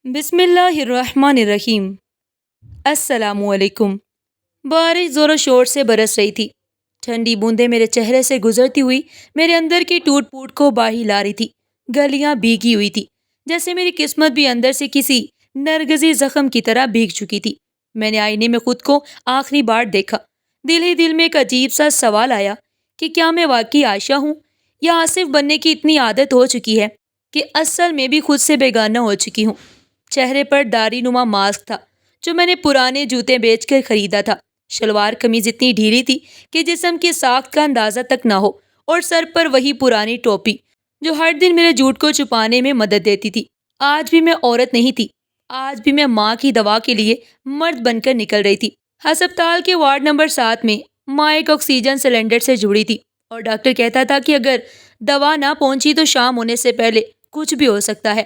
بسم اللہ الرحمن الرحیم۔ السلام علیکم۔ بارش زور و شور سے برس رہی تھی۔ ٹھنڈی بوندیں میرے چہرے سے گزرتی ہوئی میرے اندر کی ٹوٹ پوٹ کو باہی لا رہی تھی۔ گلیاں بھیگی ہوئی تھی، جیسے میری قسمت بھی اندر سے کسی نرگزی زخم کی طرح بھیگ چکی تھی۔ میں نے آئینے میں خود کو آخری بار دیکھا۔ دل ہی دل میں ایک عجیب سا سوال آیا کہ کیا میں واقعی عائشہ ہوں، یا آصف بننے کی اتنی عادت ہو چکی ہے کہ اصل میں بھی خود سے بیگانہ ہو چکی ہوں۔ چہرے پر داڑھی نما ماسک تھا جو میں نے پرانے جوتے بیچ کر خریدا تھا۔ شلوار قمیض اتنی ڈھیلی تھی کہ جسم کی ساخت کا اندازہ تک نہ ہو، اور سر پر وہی پرانی ٹوپی جو ہر دن میرے جھوٹ کو چھپانے میں مدد دیتی تھی۔ آج بھی میں عورت نہیں تھی، آج بھی میں ماں کی دوا کے لیے مرد بن کر نکل رہی تھی۔ ہسپتال کے وارڈ نمبر 7 میں ماں ایک آکسیجن سلنڈر سے جڑی تھی، اور ڈاکٹر کہتا تھا کہ اگر دوا نہ پہنچی تو شام ہونے سے پہلے کچھ بھی ہو سکتا ہے۔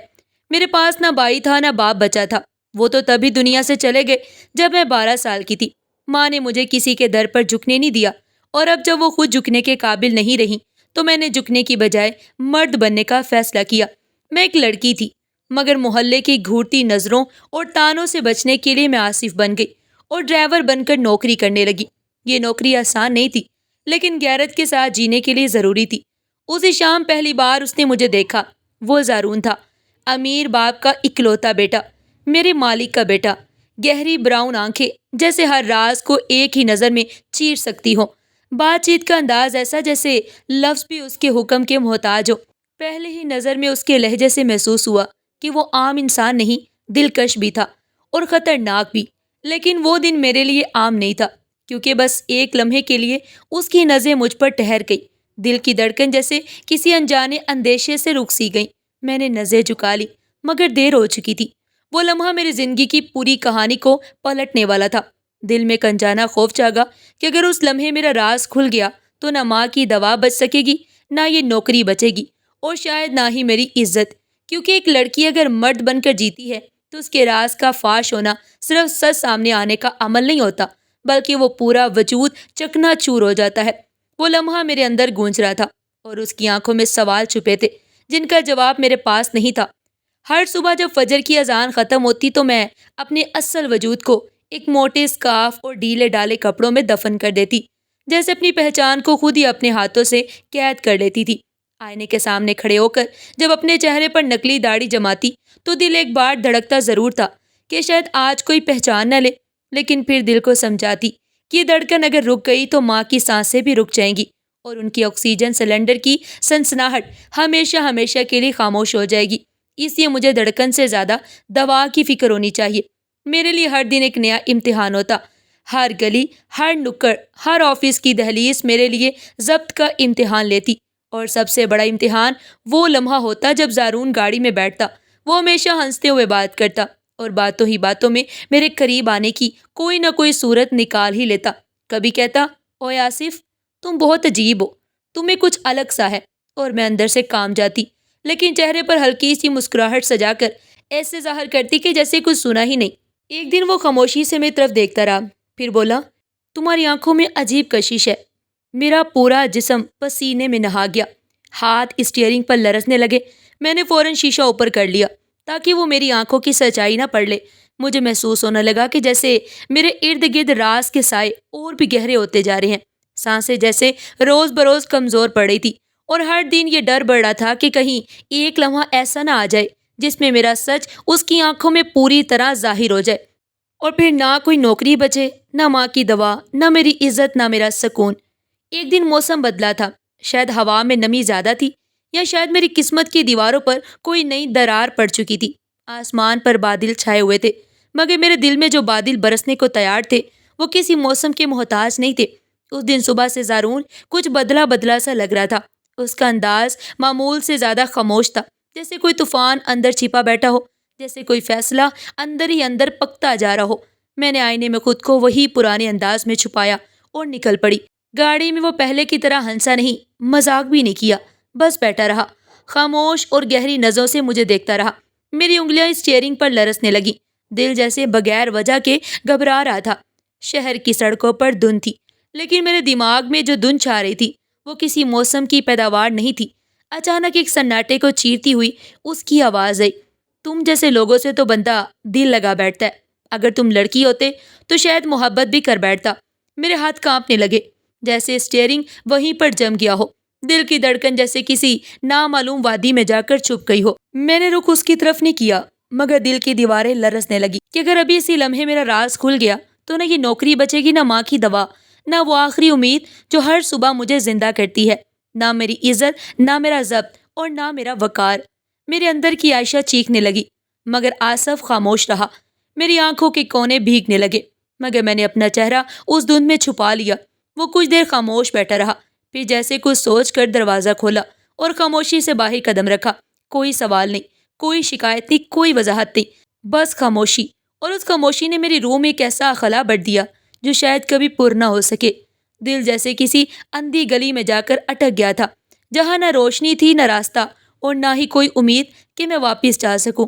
میرے پاس نہ بھائی تھا نہ باپ بچا تھا، وہ تو تبھی دنیا سے چلے گئے جب میں 12 سال کی تھی۔ ماں نے مجھے کسی کے در پر جھکنے نہیں دیا، اور اب جب وہ خود جھکنے کے قابل نہیں رہی تو میں نے جھکنے کی بجائے مرد بننے کا فیصلہ کیا۔ میں ایک لڑکی تھی، مگر محلے کی گھورتی نظروں اور تانوں سے بچنے کے لیے میں آصف بن گئی اور ڈرائیور بن کر نوکری کرنے لگی۔ یہ نوکری آسان نہیں تھی، لیکن غیرت کے ساتھ جینے کے لیے ضروری تھی۔ اسی شام پہلی بار اس نے مجھے دیکھا۔ وہ زارون تھا، امیر باپ کا اکلوتا بیٹا، میرے مالک کا بیٹا۔ گہری براؤن آنکھیں جیسے ہر راز کو ایک ہی نظر میں چیر سکتی ہو۔ بات چیت کا انداز ایسا جیسے لفظ بھی اس کے حکم کے محتاج ہو۔ پہلے ہی نظر میں اس کے لہجے سے محسوس ہوا کہ وہ عام انسان نہیں، دلکش بھی تھا اور خطرناک بھی۔ لیکن وہ دن میرے لیے عام نہیں تھا، کیونکہ بس ایک لمحے کے لیے اس کی نظریں مجھ پر ٹھہر گئی۔ دل کی دھڑکن جیسے کسی انجانے اندیشے سے رک سی گئی۔ میں نے نظریں جھکا لی، مگر دیر ہو چکی تھی۔ وہ لمحہ میری زندگی کی پوری کہانی کو پلٹنے والا تھا۔ دل میں انجانا خوف جاگا کہ اگر اس لمحے میرا راز کھل گیا تو نہ ماں کی دوا بچ سکے گی، نہ یہ نوکری بچے گی، اور شاید نہ ہی میری عزت، کیونکہ ایک لڑکی اگر مرد بن کر جیتی ہے تو اس کے راز کا فاش ہونا صرف سچ سامنے آنے کا عمل نہیں ہوتا، بلکہ وہ پورا وجود چکنا چور ہو جاتا ہے۔ وہ لمحہ میرے اندر گونج رہا تھا، اور اس کی آنکھوں میں سوال چھپے تھے جن کا جواب میرے پاس نہیں تھا۔ ہر صبح جب فجر کی اذان ختم ہوتی تو میں اپنے اصل وجود کو ایک موٹے اسکارف اور ڈھیلے ڈالے کپڑوں میں دفن کر دیتی، جیسے اپنی پہچان کو خود ہی اپنے ہاتھوں سے قید کر لیتی تھی۔ آئینے کے سامنے کھڑے ہو کر جب اپنے چہرے پر نکلی داڑھی جماتی تو دل ایک بار دھڑکتا ضرور تھا کہ شاید آج کوئی پہچان نہ لے، لیکن پھر دل کو سمجھاتی کہ یہ دھڑکن اگر رک گئی تو ماں کی سانسیں بھی رک جائیں گی، اور ان کی آکسیجن سلنڈر کی سنسناہٹ ہمیشہ ہمیشہ کے لیے خاموش ہو جائے گی۔ اس لیے مجھے دھڑکن سے زیادہ دوا کی فکر ہونی چاہیے۔ میرے لیے ہر دن ایک نیا امتحان ہوتا، ہر گلی، ہر نکڑ، ہر آفس کی دہلیز میرے لیے ضبط کا امتحان لیتی، اور سب سے بڑا امتحان وہ لمحہ ہوتا جب زارون گاڑی میں بیٹھتا۔ وہ ہمیشہ ہنستے ہوئے بات کرتا، اور باتوں ہی باتوں میں میرے قریب آنے کی کوئی نہ کوئی صورت نکال ہی لیتا۔ کبھی کہتا، اوے آصف، تم بہت عجیب ہو، تمہیں کچھ الگ سا ہے، اور میں اندر سے کام جاتی، لیکن چہرے پر ہلکی سی مسکراہٹ سجا کر ایسے ظاہر کرتی کہ جیسے کچھ سنا ہی نہیں۔ ایک دن وہ خاموشی سے میری طرف دیکھتا رہا، پھر بولا، تمہاری آنکھوں میں عجیب کشش ہے۔ میرا پورا جسم پسینے میں نہا گیا، ہاتھ اسٹیئرنگ پر لرزنے لگے۔ میں نے فوراً شیشہ اوپر کر لیا تاکہ وہ میری آنکھوں کی سچائی نہ پڑھ لے۔ مجھے محسوس ہونے لگا کہ جیسے میرے ارد گرد راز کے سائے اور بھی گہرے ہوتے جا رہے ہیں۔ سانسیں جیسے روز بروز کمزور پڑ رہی تھی، اور ہر دن یہ ڈر بڑھ رہا تھا کہ کہیں ایک لمحہ ایسا نہ آ جائے جس میں میرا سچ اس کی آنکھوں میں پوری طرح ظاہر ہو جائے، اور پھر نہ کوئی نوکری بچے، نہ ماں کی دوا، نہ میری عزت، نہ میرا سکون۔ ایک دن موسم بدلا تھا، شاید ہوا میں نمی زیادہ تھی، یا شاید میری قسمت کی دیواروں پر کوئی نئی درار پڑ چکی تھی۔ آسمان پر بادل چھائے ہوئے تھے، مگر میرے دل میں جو بادل برسنے کو تیار تھے وہ کسی موسم کے محتاج نہیں تھے۔ اس دن صبح سے زارون کچھ بدلا بدلا سا لگ رہا تھا۔ اس کا انداز معمول سے زیادہ خاموش تھا، جیسے کوئی طوفان اندر چھپا بیٹھا ہو، جیسے کوئی فیصلہ اندر ہی اندر پکتا جا رہا ہو۔ میں نے آئینے میں خود کو وہی پرانے انداز میں چھپایا اور نکل پڑی۔ گاڑی میں وہ پہلے کی طرح ہنسا نہیں، مذاق بھی نہیں کیا، بس بیٹھا رہا، خاموش اور گہری نظروں سے مجھے دیکھتا رہا۔ میری انگلیاں اسٹیئرنگ پر لرزنے لگی، دل جیسے بغیر وجہ کے گھبرا رہا تھا۔ شہر کی سڑکوں پر دھند تھی، لیکن میرے دماغ میں جو دھند چھا رہی تھی وہ کسی موسم کی پیداوار نہیں تھی۔ اچانک ایک سناٹے کو چیرتی ہوئی اس کی آواز آئی، تم جیسے لوگوں سے تو بندہ دل لگا بیٹھتا ہے، اگر تم لڑکی ہوتے تو شاید محبت بھی کر بیٹھتا۔ میرے ہاتھ کانپنے لگے، جیسے اسٹیئرنگ وہیں پر جم گیا ہو، دل کی دھڑکن جیسے کسی نامعلوم وادی میں جا کر چھپ گئی ہو۔ میں نے رخ اس کی طرف نہیں کیا، مگر دل کی دیواریں لرزنے لگی کہ اگر ابھی اسی لمحے میرا راز کھل گیا تو نہ یہ نوکری بچے گی، نہ ماں کی دوا، نہ وہ آخری امید جو ہر صبح مجھے زندہ کرتی ہے، نہ میری عزت، نہ میرا ضبط، اور نہ میرا وقار۔ میرے اندر کی عائشہ چیخنے لگی، مگر آصف خاموش رہا۔ میری آنکھوں کے کونے بھیگنے لگے، مگر میں نے اپنا چہرہ اس دھند میں چھپا لیا۔ وہ کچھ دیر خاموش بیٹھا رہا، پھر جیسے کچھ سوچ کر دروازہ کھولا اور خاموشی سے باہر قدم رکھا۔ کوئی سوال نہیں، کوئی شکایت نہیں، کوئی وضاحت نہیں، بس خاموشی۔ اور اس خاموشی نے میری روح میں ایک ایسا خلا بڑھ دیا جو شاید کبھی پر نہ ہو سکے۔ دل جیسے کسی اندھی گلی میں جا کر اٹک گیا تھا، جہاں نہ روشنی تھی، نہ راستہ، اور نہ ہی کوئی امید کہ میں واپس جا سکوں۔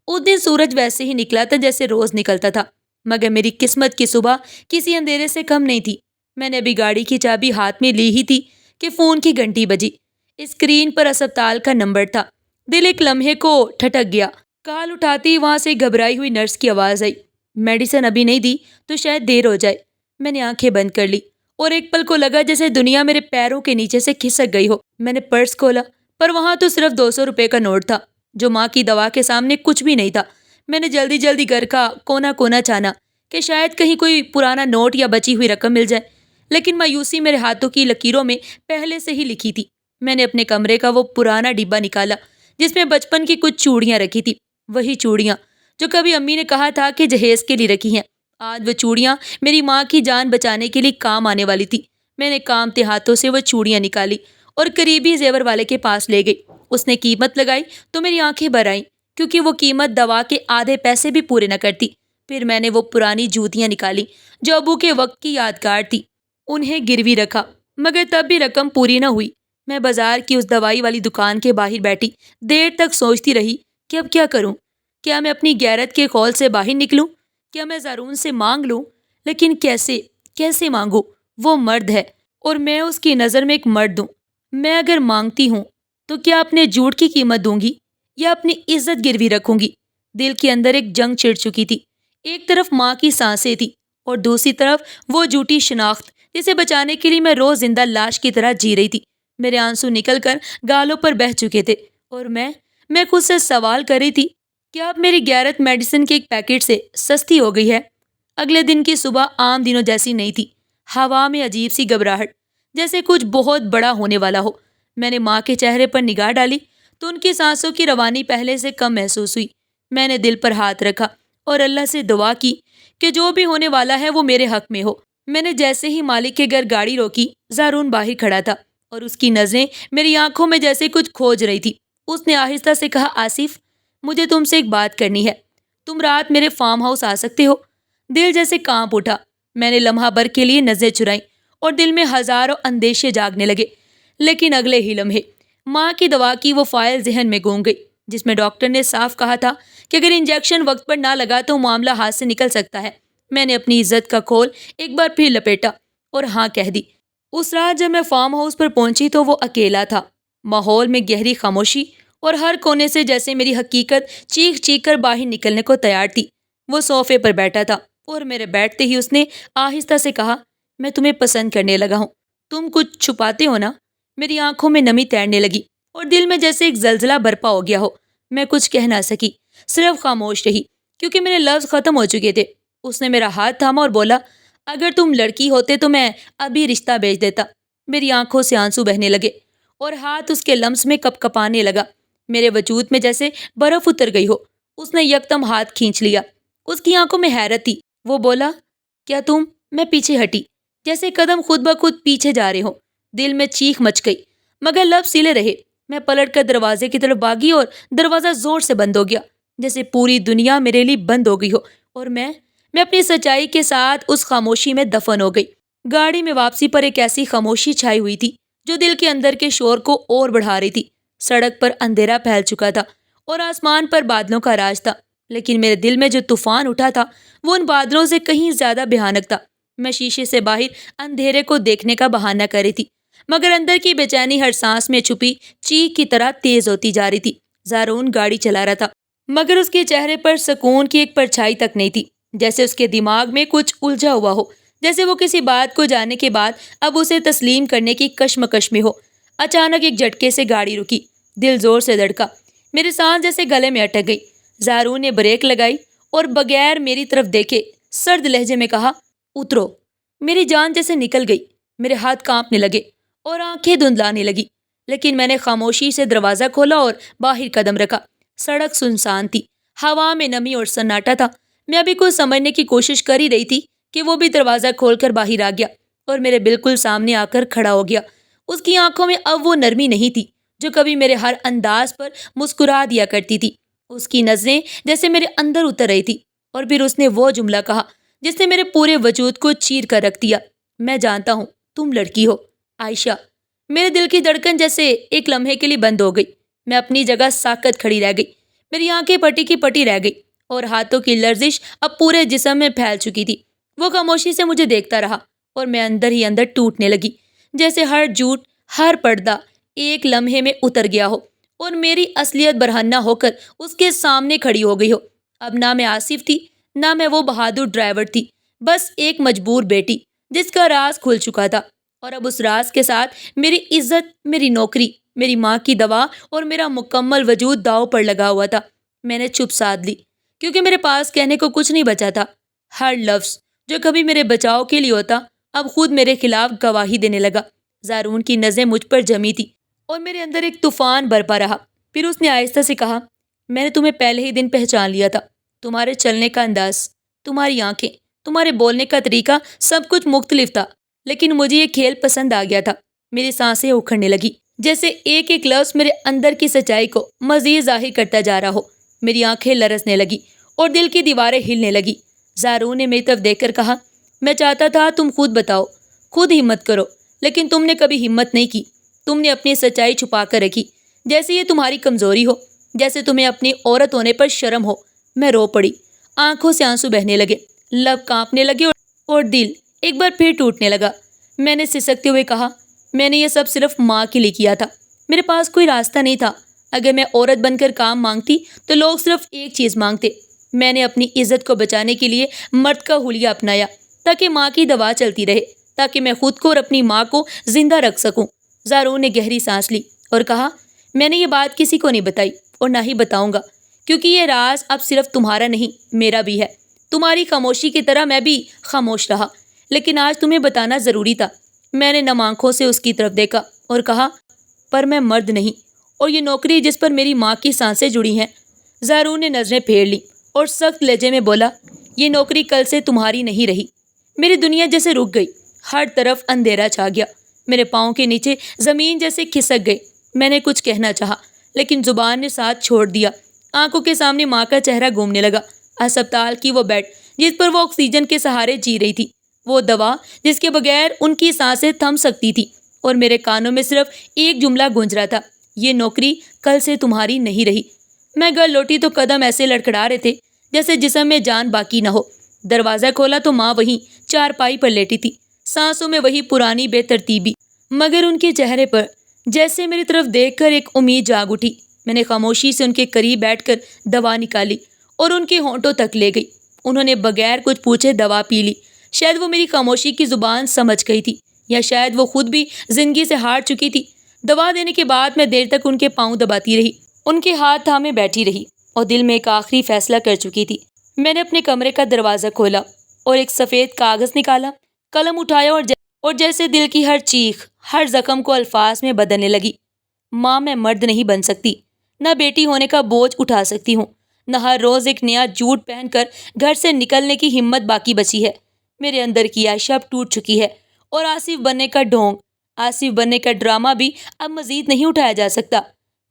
اس دن سورج ویسے ہی نکلا تھا جیسے روز نکلتا تھا، مگر میری قسمت کی صبح کسی اندھیرے سے کم نہیں تھی۔ میں نے ابھی گاڑی کی چابی ہاتھ میں لی ہی تھی کہ فون کی گھنٹی بجی۔ اسکرین پر اسپتال کا نمبر تھا۔ دل ایک لمحے کو ٹھٹک گیا۔ کال اٹھاتی وہاں سے گھبرائی ہوئی نرس کی آواز آئی، میڈیسن ابھی نہیں دی تو شاید دیر ہو جائے۔ میں نے آنکھیں بند کر لی اور ایک پل کو لگا جیسے دنیا میرے پیروں کے نیچے سے کھسک گئی ہو۔ میں نے پرس کھولا، پر وہاں تو صرف 200 روپے کا نوٹ تھا، جو ماں کی دوا کے سامنے کچھ بھی نہیں تھا۔ میں نے جلدی جلدی گھر کا کونا کونا چھانا کہ شاید کہیں کوئی پرانا نوٹ یا بچی ہوئی رقم مل جائے، لیکن مایوسی میرے ہاتھوں کی لکیروں میں پہلے سے ہی لکھی تھی۔ میں نے اپنے کمرے کا وہ پرانا ڈبہ نکالا جس میں بچپن کی کچھ چوڑیاں رکھی تھی، وہی چوڑیاں جو کبھی امی نے کہا تھا کہ جہیز کے لیے رکھی ہیں۔ آج وہ چوڑیاں میری ماں کی جان بچانے کے لیے کام آنے والی تھی۔ میں نے کامتے ہاتھوں سے وہ چوڑیاں نکالی اور قریبی زیور والے کے پاس لے گئی۔ اس نے قیمت لگائی تو میری آنکھیں بھر آئیں، کیونکہ وہ قیمت دوا کے آدھے پیسے بھی پورے نہ کرتی۔ پھر میں نے وہ پرانی جوتیاں نکالی جو ابو کے وقت کی یادگار تھی، انہیں گروی رکھا، مگر تب بھی رقم پوری نہ ہوئی۔ میں بازار کی اس دوائی والی دکان کے باہر بیٹھی دیر تک سوچتی رہی کہ اب کیا کروں۔ کیا میں اپنی غیرت کے خول سے باہر نکلوں؟ کیا میں زارون سے مانگ لوں؟ لیکن کیسے مانگوں؟ وہ مرد ہے اور میں اس کی نظر میں ایک مرد ہوں۔ میں اگر مانگتی ہوں تو کیا اپنے جھوٹ کی قیمت دوں گی یا اپنی عزت گروی رکھوں گی؟ دل کے اندر ایک جنگ چھڑ چکی تھی۔ ایک طرف ماں کی سانسیں تھی اور دوسری طرف وہ جھوٹی شناخت جسے بچانے کے لیے میں روز زندہ لاش کی طرح جی رہی تھی۔ میرے آنسو نکل کر گالوں پر بہہ چکے تھے اور میں خود سے سوال کر رہی تھی، کیا اب میری غیرت میڈیسن کے ایک پیکٹ سے سستی ہو گئی ہے؟ اگلے دن کی صبح عام دنوں جیسی نہیں تھی۔ ہوا میں عجیب سی گھبراہٹ، جیسے کچھ بہت بڑا ہونے والا ہو۔ میں نے ماں کے چہرے پر نگاہ ڈالی تو ان کی سانسوں کی روانی پہلے سے کم محسوس ہوئی۔ میں نے دل پر ہاتھ رکھا اور اللہ سے دعا کی کہ جو بھی ہونے والا ہے وہ میرے حق میں ہو۔ میں نے جیسے ہی مالک کے گھر گاڑی روکی، زارون باہر کھڑا تھا اور اس کی نظریں میری آنکھوں میں جیسے کچھ کھوج رہی تھی۔ اس نے آہستہ سے کہا، آصف، مجھے تم سے ایک بات کرنی ہے، تم رات میرے فارم ہاؤس آ سکتے ہو؟ دل جیسے کانپ اٹھا۔ میں نے لمحہ بھر کے لیے نظریں چرائیں اور دل میں ہزاروں اندیشے جاگنے لگے، لیکن اگلے ہی لمحے ماں کی دوا کی وہ فائل ذہن میں گونگ گئی جس میں ڈاکٹر نے صاف کہا تھا کہ اگر انجیکشن وقت پر نہ لگا تو معاملہ ہاتھ سے نکل سکتا ہے۔ میں نے اپنی عزت کا کھول ایک بار پھر لپیٹا اور ہاں کہہ دی۔ اس رات جب میں فارم ہاؤس پر پہنچی تو وہ اکیلا تھا۔ ماحول میں گہری خاموشی اور ہر کونے سے جیسے میری حقیقت چیخ چیخ کر باہر نکلنے کو تیار تھی۔ وہ صوفے پر بیٹھا تھا اور میرے بیٹھتے ہی اس نے آہستہ سے کہا، میں تمہیں پسند کرنے لگا ہوں، تم کچھ چھپاتے ہو نا؟ میری آنکھوں میں نمی تیرنے لگی اور دل میں جیسے ایک زلزلہ برپا ہو گیا ہو۔ میں کچھ کہہ نہ سکی، صرف خاموش رہی، کیونکہ میرے لفظ ختم ہو چکے تھے۔ اس نے میرا ہاتھ تھاما اور بولا، اگر تم لڑکی ہوتے تو میں ابھی رشتہ بھیج دیتا۔ میری آنکھوں سے آنسو بہنے لگے اور ہاتھ اس کے لمس میں کپ کپانے لگا۔ میرے وجود میں جیسے برف اتر گئی ہو۔ اس نے یکدم ہاتھ کھینچ لیا۔ اس کی آنکھوں میں حیرت تھی۔ وہ بولا، کیا تم؟ میں پیچھے ہٹی، جیسے قدم خود بخود پیچھے جا رہے ہوں۔ دل میں چیخ مچ گئی، مگر لب سلے رہے۔ میں پلٹ کر دروازے کی طرف بھاگی اور دروازہ زور سے بند ہو گیا، جیسے پوری دنیا میرے لیے بند ہو گئی ہو اور میں اپنی سچائی کے ساتھ اس خاموشی میں دفن ہو گئی۔ گاڑی میں واپسی پر ایک ایسی خاموشی چھائی ہوئی تھی جو دل کے اندر کے شور کو اور بڑھا رہی تھی۔ سڑک پر اندھیرا پھیل چکا تھا اور آسمان پر بادلوں کا راج تھا، لیکن میرے دل میں جو طوفان اٹھا تھا وہ ان بادلوں سے کہیں زیادہ بھیانک تھا۔ میں شیشے سے باہر اندھیرے کو دیکھنے کا بہانہ کر رہی تھی، مگر اندر کی بے چینی ہر سانس میں چھپی چیخ کی طرح تیز ہوتی جا رہی تھی۔ زارون گاڑی چلا رہا تھا، مگر اس کے چہرے پر سکون کی ایک پرچھائی تک نہیں تھی، جیسے اس کے دماغ میں کچھ الجھا ہوا ہو، جیسے وہ کسی بات کو جاننے کے بعد اب اسے تسلیم کرنے کی کشمکش میں ہو۔ اچانک ایک جھٹکے سے گاڑی رکی، دل زور سے دھڑکا، میری سانس جیسے گلے میں اٹک گئی۔ زارون نے بریک لگائی اور بغیر میری طرف دیکھے سرد لہجے میں کہا، اترو۔ میری جان جیسے نکل گئی، میرے ہاتھ کانپنے لگے اور آنکھیں دھندلانے لگی، لیکن میں نے خاموشی سے دروازہ کھولا اور باہر قدم رکھا۔ سڑک سنسان تھی، ہوا میں نمی اور سناٹا تھا۔ میں ابھی کچھ سمجھنے کی کوشش کر ہی رہی تھی کہ وہ بھی دروازہ کھول کر باہر آ گیا اور میرے بالکل سامنے آ کر کھڑا ہو گیا۔ اس کی آنکھوں میں اب وہ نرمی نہیں تھی جو کبھی میرے ہر انداز پر مسکرا دیا کرتی تھی۔ اس کی نظریں جیسے میرے اندر اتر رہی تھی، اور پھر اس نے وہ جملہ کہا جس نے میرے پورے وجود کو چیر کر رکھ دیا، میں جانتا ہوں تم لڑکی ہو عائشہ۔ میرے دل کی دھڑکن جیسے ایک لمحے کے لیے بند ہو گئی۔ میں اپنی جگہ ساکت کھڑی رہ گئی، میری آنکھیں پٹی کی پٹی رہ گئی اور ہاتھوں کی لرزش اب پورے جسم میں پھیل چکی تھی۔ وہ خاموشی سے مجھے دیکھتا رہا اور میں اندر ہی اندر ٹوٹنے لگی، جیسے ہر جھوٹ، ہر پردہ ایک لمحے میں اتر گیا ہو اور میری اصلیت برہنہ ہو کر اس کے سامنے کھڑی ہو گئی ہو۔ اب نہ میں آصف تھی، نہ میں وہ بہادر ڈرائیور تھی، بس ایک مجبور بیٹی جس کا راز کھل چکا تھا، اور اب اس راز کے ساتھ میری عزت، میری نوکری، میری ماں کی دوا اور میرا مکمل وجود داؤ پر لگا ہوا تھا۔ میں نے چپ سادھ لی، کیونکہ میرے پاس کہنے کو کچھ نہیں بچا تھا۔ ہر لفظ جو کبھی میرے بچاؤ کے لیے ہوتا اب خود میرے خلاف گواہی دینے لگا۔ زارون کی نظریں مجھ پر جمی تھی اور میرے اندر ایک طوفان برپا رہا۔ پھر اس نے آہستہ سے کہا، میں نے تمہیں پہلے ہی دن پہچان لیا تھا۔ تمہارے چلنے کا انداز، تمہاری آنکھیں، تمہارے بولنے کا طریقہ، سب کچھ مختلف تھا، لیکن مجھے یہ کھیل پسند آ گیا تھا۔ میری سانسیں اکھڑنے لگی، جیسے ایک ایک لفظ میرے اندر کی سچائی کو مزید ظاہر کرتا جا رہا ہو۔ میری آنکھیں لرزنے لگی اور دل کی دیواریں ہلنے لگی۔ زارون نے میری طرف دیکھ کر کہا، میں چاہتا تھا تم خود بتاؤ، خود ہمت کرو، لیکن تم نے کبھی ہمت نہیں کی۔ تم نے اپنی سچائی چھپا کر رکھی، جیسے یہ تمہاری کمزوری ہو، جیسے تمہیں اپنی عورت ہونے پر شرم ہو۔ میں رو پڑی، آنکھوں سے آنسو بہنے لگے، لب کانپنے لگے اور دل ایک بار پھر ٹوٹنے لگا۔ میں نے سسکتے ہوئے کہا، میں نے یہ سب صرف ماں کے لیے کیا تھا۔ میرے پاس کوئی راستہ نہیں تھا۔ اگر میں عورت بن کر کام مانگتی تو لوگ صرف ایک چیز مانگتے۔ میں نے اپنی عزت کو بچانے کے لیے مرد کا حلیہ اپنایا، تاکہ ماں کی دوا چلتی رہے، تاکہ میں خود کو اور اپنی ماں کو زندہ رکھ سکوں۔ زارون نے گہری سانس لی اور کہا، میں نے یہ بات کسی کو نہیں بتائی اور نہ ہی بتاؤں گا، کیونکہ یہ راز اب صرف تمہارا نہیں، میرا بھی ہے۔ تمہاری خاموشی کی طرح میں بھی خاموش رہا، لیکن آج تمہیں بتانا ضروری تھا۔ میں نے نم آنکھوں سے اس کی طرف دیکھا اور کہا، پر میں مرد نہیں، اور یہ نوکری جس پر میری ماں کی سانسیں جڑی ہیں۔ زارون نے نظریں پھیر لیں اور سخت لہجے میں بولا، یہ نوکری کل سے تمہاری نہیں رہی۔ میری دنیا جیسے رک گئی، ہر طرف اندھیرا چھا گیا، میرے پاؤں کے نیچے زمین جیسے کھسک گئی۔ میں نے کچھ کہنا چاہا، لیکن زبان نے ساتھ چھوڑ دیا۔ آنکھوں کے سامنے ماں کا چہرہ گھومنے لگا، ہسپتال کی وہ بیڈ جس پر وہ آکسیجن کے سہارے جی رہی تھی، وہ دوا جس کے بغیر ان کی سانسیں تھم سکتی تھی، اور میرے کانوں میں صرف ایک جملہ گونج رہا تھا، یہ نوکری کل سے تمہاری نہیں رہی۔ میں گھر لوٹی تو قدم ایسے لڑکھڑا رہے تھے جیسے جسم میں جان باقی نہ ہو۔ دروازہ کھولا تو ماں وہیں چارپائی پر لیٹی تھی، سانسوں میں وہی پرانی بے ترتیبی، مگر ان کے چہرے پر جیسے میری طرف دیکھ کر ایک امید جاگ اٹھی۔ میں نے خاموشی سے ان کے قریب بیٹھ کر دوا نکالی اور ان کے ہونٹوں تک لے گئی۔ انہوں نے بغیر کچھ پوچھے دوا پی لی۔ شاید وہ میری خاموشی کی زبان سمجھ گئی تھی، یا شاید وہ خود بھی زندگی سے ہار چکی تھی۔ دوا دینے کے بعد میں دیر تک ان کے پاؤں دباتی رہی، ان کے ہاتھ تھامے بیٹھی رہی، اور دل میں ایک آخری فیصلہ کر چکی تھی۔ میں نے اپنے کمرے کا دروازہ کھولا اور ایک سفید کاغذ نکالا، قلم اٹھایا اور جیسے دل کی ہر چیخ، ہر زخم کو الفاظ میں بدلنے لگی۔ ماں، میں مرد نہیں بن سکتی، نہ بیٹی ہونے کا بوجھ اٹھا سکتی ہوں، نہ ہر روز ایک نیا جھوٹ پہن کر گھر سے نکلنے کی ہمت باقی بچی ہے۔ میرے اندر کی عائشہ اب ٹوٹ چکی ہے، اور آصف بننے کا ڈھونگ، آصف بننے کا ڈرامہ بھی اب مزید نہیں اٹھایا جا سکتا۔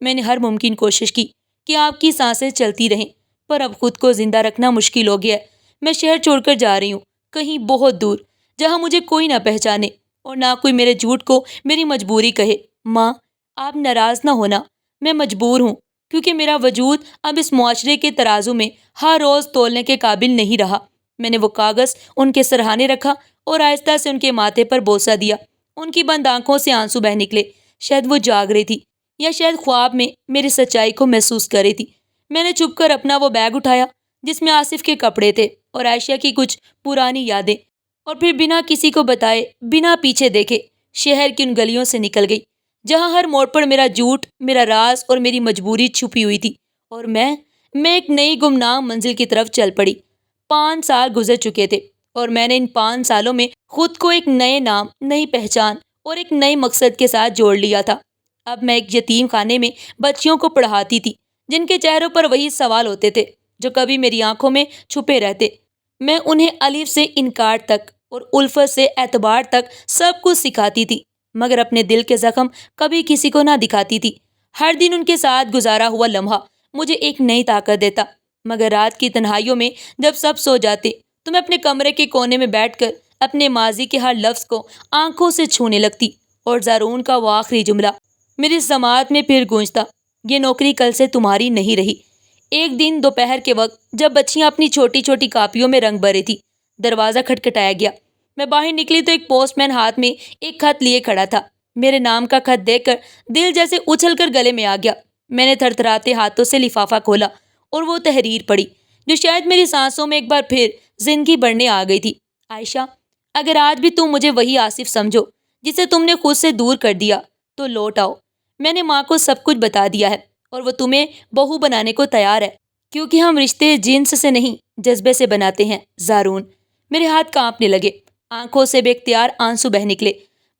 میں نے ہر ممکن کوشش کی کہ آپ کی سانسیں چلتی رہیں، پر اب خود کو زندہ رکھنا مشکل ہو گیا ہے۔ میں شہر چھوڑ کر جا رہی ہوں، کہیں بہت دور، جہاں مجھے کوئی نہ پہچانے اور نہ کوئی میرے جھوٹ کو میری مجبوری کہے۔ ماں، آپ ناراض نہ ہونا، میں مجبور ہوں، کیونکہ میرا وجود اب اس معاشرے کے ترازو میں ہر روز تولنے کے قابل نہیں رہا۔ میں نے وہ کاغذ ان کے سرہانے رکھا اور آہستہ سے ان کے ماتھے پر بوسہ دیا۔ ان کی بند آنکھوں سے آنسو بہہ نکلے، شاید وہ جاگ رہی تھی، یا شاید خواب میں میری سچائی کو محسوس کر رہی تھی۔ میں نے چھپ کر اپنا وہ بیگ اٹھایا جس میں آصف کے کپڑے تھے اور عائشہ کی کچھ پرانی یادیں، اور پھر بنا کسی کو بتائے، بنا پیچھے دیکھے شہر کی ان گلیوں سے نکل گئی جہاں ہر موڑ پر میرا جھوٹ، میرا راز اور میری مجبوری چھپی ہوئی تھی۔ اور میں ایک نئی گمنام منزل کی طرف چل پڑی۔ 5 سال گزر چکے تھے اور میں نے ان 5 سالوں میں خود کو ایک نئے نام، نئی پہچان اور ایک نئے مقصد کے ساتھ جوڑ لیا تھا۔ اب میں ایک یتیم خانے میں بچیوں کو پڑھاتی تھی جن کے چہروں پر وہی سوال ہوتے تھے جو کبھی میری آنکھوں میں چھپے رہتے۔ میں انہیں الف سے انکار تک اور الفت سے اعتبار تک سب کچھ سکھاتی تھی، مگر اپنے دل کے زخم کبھی کسی کو نہ دکھاتی تھی۔ ہر دن ان کے ساتھ گزارا ہوا لمحہ مجھے ایک نئی طاقت دیتا، مگر رات کی تنہائیوں میں جب سب سو جاتے تو میں اپنے کمرے کے کونے میں بیٹھ کر اپنے ماضی کے ہر لفظ کو آنکھوں سے چھونے لگتی، اور زارون کا وہ آخری جملہ میری سماعت میں پھر گونجتا، یہ نوکری کل سے تمہاری نہیں رہی۔ ایک دن دوپہر کے وقت جب بچیاں اپنی چھوٹی چھوٹی کاپیوں میں رنگ بھرے تھی، دروازہ کھٹکھٹایا گیا۔ میں باہر نکلی تو ایک پوسٹ مین ہاتھ میں ایک خط لیے کھڑا تھا۔ میرے نام کا خط دیکھ کر دل جیسے اچھل کر گلے میں آ گیا۔ میں نے تھرتھراتے ہاتھوں سے لفافہ کھولا اور وہ تحریر پڑھی جو شاید میری سانسوں میں ایک بار پھر زندگی بڑھنے آ گئی تھی۔ عائشہ، اگر آج بھی تم مجھے وہی آصف سمجھو جسے تم نے خود سے دور کر دیا تو لوٹ آؤ۔ میں نے ماں کو سب کچھ بتا دیا ہے اور وہ تمہیں بہو بنانے کو تیار ہے، کیونکہ ہم رشتے جنس سے نہیں جذبے سے بناتے ہیں۔ زارون، میرے ہاتھ کانپنے لگے، آنکھوں سے بے اختیار آنسو بہہ نکلے۔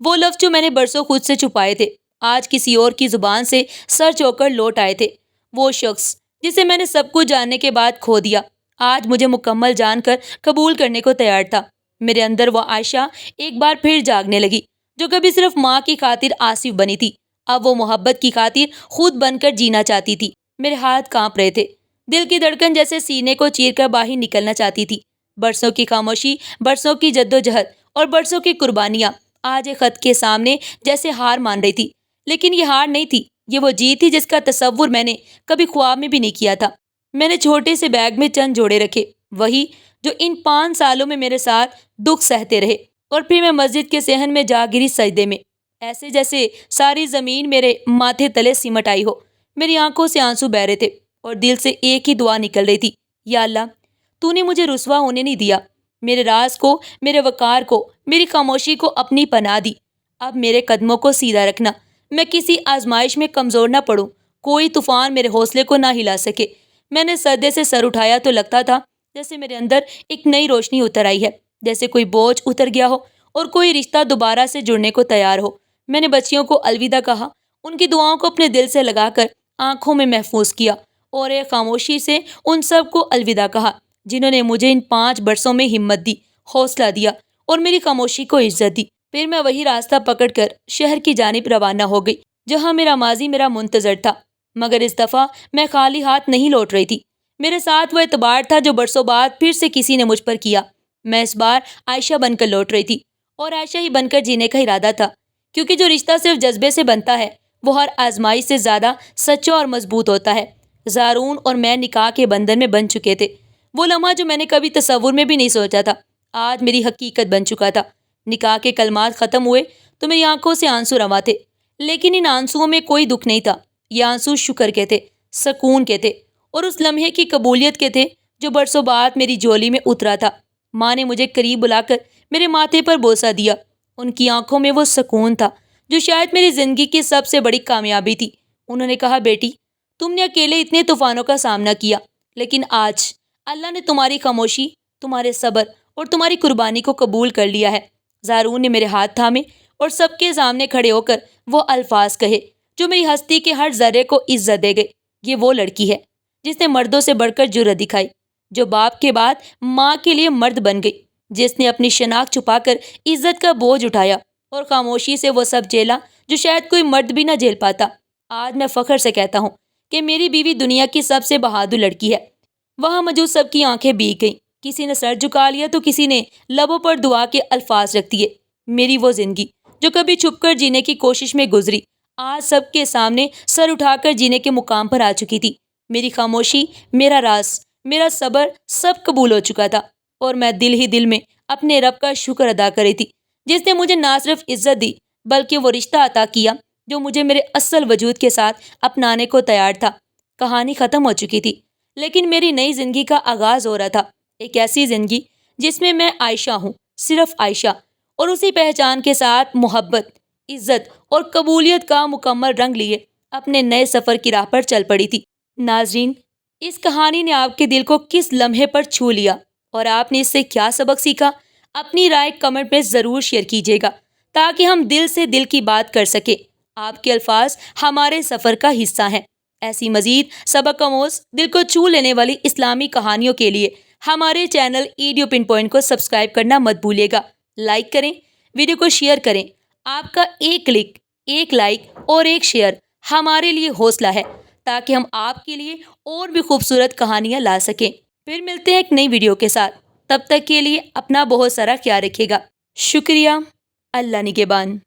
وہ لفظ جو میں نے برسوں خود سے چھپائے تھے آج کسی اور کی زبان سے سر چو کر لوٹ آئے تھے۔ وہ شخص جسے میں نے سب کچھ جاننے کے بعد کھو دیا آج مجھے مکمل جان کر قبول کرنے کو تیار تھا۔ میرے اندر وہ عائشہ ایک بار پھر جاگنے لگی جو کبھی صرف ماں کی خاطر آصف بنی تھی، اب وہ محبت کی خاطر خود بن کر جینا چاہتی تھی۔ میرے ہاتھ کانپ رہے تھے، دل کی دھڑکن جیسے سینے کو چیر کر باہر نکلنا چاہتی تھی۔ برسوں کی خاموشی، برسوں کی جدوجہد اور برسوں کی قربانیاں آج ایک خط کے سامنے جیسے ہار مان رہی تھی، لیکن یہ ہار نہیں تھی، یہ وہ جیت تھی جس کا تصور میں نے کبھی خواب میں بھی نہیں کیا تھا۔ میں نے چھوٹے سے بیگ میں چند جوڑے رکھے، وہی جو ان 5 سالوں میں میرے ساتھ دکھ سہتے رہے، اور پھر میں مسجد کے صحن میں جا گری سجدے میں، ایسے جیسے ساری زمین میرے ماتھے تلے سمٹ آئی ہو۔ میری آنکھوں سے آنسو بہ رہے تھے اور دل سے ایک ہی دعا نکل رہی تھی، یا اللہ، تو نے مجھے رسوا ہونے نہیں دیا، میرے راز کو، میرے وقار کو، میری خاموشی کو اپنی پناہ دی۔ اب میرے قدموں کو سیدھا رکھنا، میں کسی آزمائش میں کمزور نہ پڑوں، کوئی طوفان میرے حوصلے کو نہ ہلا سکے۔ میں نے سردے سے سر اٹھایا تو لگتا تھا جیسے میرے اندر ایک نئی روشنی اتر آئی ہے، جیسے کوئی بوجھ اتر گیا ہو اور کوئی رشتہ دوبارہ سے جڑنے کو تیار ہو۔ میں نے بچیوں کو الوداع کہا، ان کی دعاؤں کو اپنے دل سے لگا کر آنکھوں میں محفوظ کیا، اور ایک خاموشی سے ان سب کو الوداع کہا جنہوں نے مجھے ان 5 برسوں میں ہمت دی، حوصلہ دیا اور میری خاموشی کو عزت دی۔ پھر میں وہی راستہ پکڑ کر شہر کی جانب روانہ ہو گئی جہاں میرا ماضی میرا منتظر تھا، مگر اس دفعہ میں خالی ہاتھ نہیں لوٹ رہی تھی۔ میرے ساتھ وہ اعتبار تھا جو برسوں بعد پھر سے کسی نے مجھ پر کیا۔ میں اس بار عائشہ بن کر لوٹ رہی تھی، اور عائشہ ہی بن کر جینے کا ارادہ تھا، کیونکہ جو رشتہ صرف جذبے سے بنتا ہے وہ ہر آزمائش سے زیادہ سچا اور مضبوط ہوتا ہے۔ زارون اور میں نکاح کے بندھن میں بن چکے تھے۔ وہ لمحہ جو میں نے کبھی تصور میں بھی نہیں سوچا تھا آج میری حقیقت بن چکا تھا۔ نکاح کے کلمات ختم ہوئے تو میری آنکھوں سے آنسو رواں تھے، لیکن ان آنسوؤں میں کوئی دکھ نہیں تھا، یہ آنسو شکر کے تھے، سکون کے تھے، اور اس لمحے کی قبولیت کے تھے جو برسوں بعد میری جولی میں اترا تھا۔ ماں نے مجھے قریب بلا کر میرے ماتھے پر بوسہ دیا، ان کی آنکھوں میں وہ سکون تھا جو شاید میری زندگی کی سب سے بڑی کامیابی تھی۔ انہوں نے کہا، بیٹی، تم نے اکیلے اتنے طوفانوں کا سامنا کیا، لیکن آج اللہ نے تمہاری خاموشی، تمہارے صبر اور تمہاری قربانی کو قبول کر لیا ہے۔ زارون نے میرے ہاتھ تھامے اور سب کے سامنے کھڑے ہو کر وہ الفاظ کہے جو میری ہستی کے ہر ذرے کو عزت دے گئے۔ یہ وہ لڑکی ہے جس نے مردوں سے بڑھ کر جرأت دکھائی، جو باپ کے بعد ماں کے لیے مرد بن گئی، جس نے اپنی شناخت چھپا کر عزت کا بوجھ اٹھایا اور خاموشی سے وہ سب جھیلا جو شاید کوئی مرد بھی نہ جھیل پاتا۔ آج میں فخر سے کہتا ہوں کہ میری بیوی دنیا کی سب سے بہادر لڑکی ہے۔ وہاں موجود سب کی آنکھیں بھیگ گئیں، کسی نے سر جھکا لیا تو کسی نے لبوں پر دعا کے الفاظ رکھ دیے۔ میری وہ زندگی جو کبھی چھپ کر جینے کی کوشش میں گزری آج سب کے سامنے سر اٹھا کر جینے کے مقام پر آ چکی تھی۔ میری خاموشی، میرا راز، میرا صبر سب قبول ہو چکا تھا، اور میں دل ہی دل میں اپنے رب کا شکر ادا کر رہی تھی جس نے مجھے نہ صرف عزت دی بلکہ وہ رشتہ عطا کیا جو مجھے میرے اصل وجود کے ساتھ اپنانے کو تیار تھا۔ کہانی ختم ہو چکی تھی، لیکن میری نئی زندگی کا آغاز ہو رہا تھا، ایک ایسی زندگی جس میں عائشہ ہوں، صرف عائشہ، اور اسی پہچان کے ساتھ محبت، عزت اور قبولیت کا مکمل رنگ لیے اپنے نئے سفر کی راہ پر چل پڑی تھی۔ ناظرین، اس کہانی نے آپ کے دل کو کس لمحے پر چھو لیا اور آپ نے اس سے کیا سبق سیکھا؟ اپنی رائے کمنٹ میں ضرور شیئر کیجیے گا تاکہ ہم دل سے دل کی بات کر سکیں۔ آپ کے الفاظ ہمارے سفر کا حصہ ہیں۔ ایسی مزید سبق آموز، دل کو چھو لینے والی اسلامی کہانیوں کے لیے ہمارے چینل ایڈیو پن پوائنٹ کو سبسکرائب کرنا مت بھولیے گا۔ لائک کریں، ویڈیو کو شیئر کریں۔ آپ کا ایک کلک، ایک لائک اور ایک شیئر ہمارے لیے حوصلہ ہے تاکہ ہم آپ کے لیے اور بھی خوبصورت کہانیاں لا سکیں۔ پھر ملتے ہیں ایک نئی ویڈیو کے ساتھ، تب تک کے لیے اپنا بہت سارا خیال رکھیے گا۔ شکریہ۔ اللہ نگہبان۔